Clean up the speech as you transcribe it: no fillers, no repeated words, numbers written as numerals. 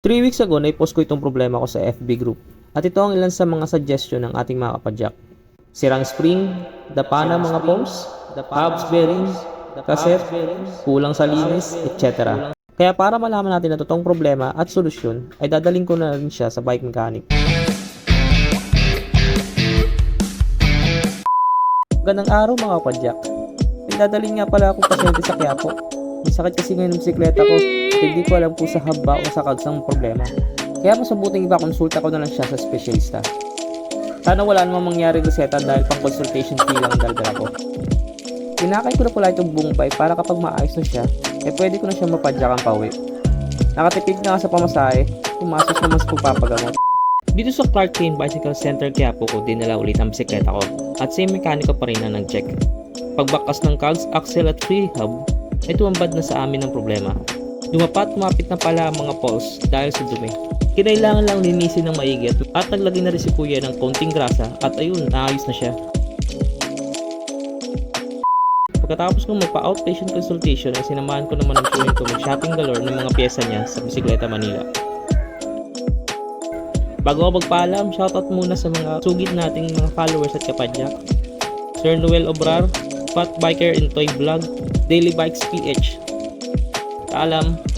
3 weeks ago, na-post ko itong problema ko sa FB group. At ito ang ilan sa mga suggestion ng ating mga kapadyak. Sirang spring, dapa ng mga poles, hubs bearings, cassette, kulang sa linis, etc. Kaya para malaman natin ang totoong problema at solusyon, ay dadaling ko na rin siya sa bike mechanic. Gandang araw mga kapadyak. May dadaling nga pala akong pasyente sa Quiapo. May sakit kasi ngayon ng bisikleta ko. Hindi ko alam kung sa hub ba o sa cogs ang problema. Kaya mas mabuting ipa-konsulta ko na lang siya sa espesyalista. Sana wala namang mangyari reseta dahil pang consultation fee lang ang daldala ko. Pinakay ko na pala itong buong bike para kapag maayos na siya, pwede ko na siya mapadyakan pauwi. Nakatipid na nga sa pamasahe, pumasok naman sa pagpapagamot. Dito sa Clark Kane Bicycle Center Quiapo ko dinala ulit ang bisikleta ko at same mekaniko pa rin ang nag-check. Pagbakas ng cogs, axle at free hub, ay tumambad na sa amin ang problema. Lumapit na pala ang mga poles dahil sa dumi. Kinailangan lang linisin ng maigi at naglagay na rin si kuya ng konting grasa at ayun, naayos na siya. Pagkatapos kong magpa-outpatient consultation ay sinamahan ko naman ang kuya ko mag-shopping galore ng mga pyesa niya sa Bisikleta Manila. Bago ako magpaalam, shoutout muna sa mga sugid nating mga followers at kapadyak. Sir Noel Obrar, Fat Biker and Toy Vlog, Daily Bikes PH. Paalam!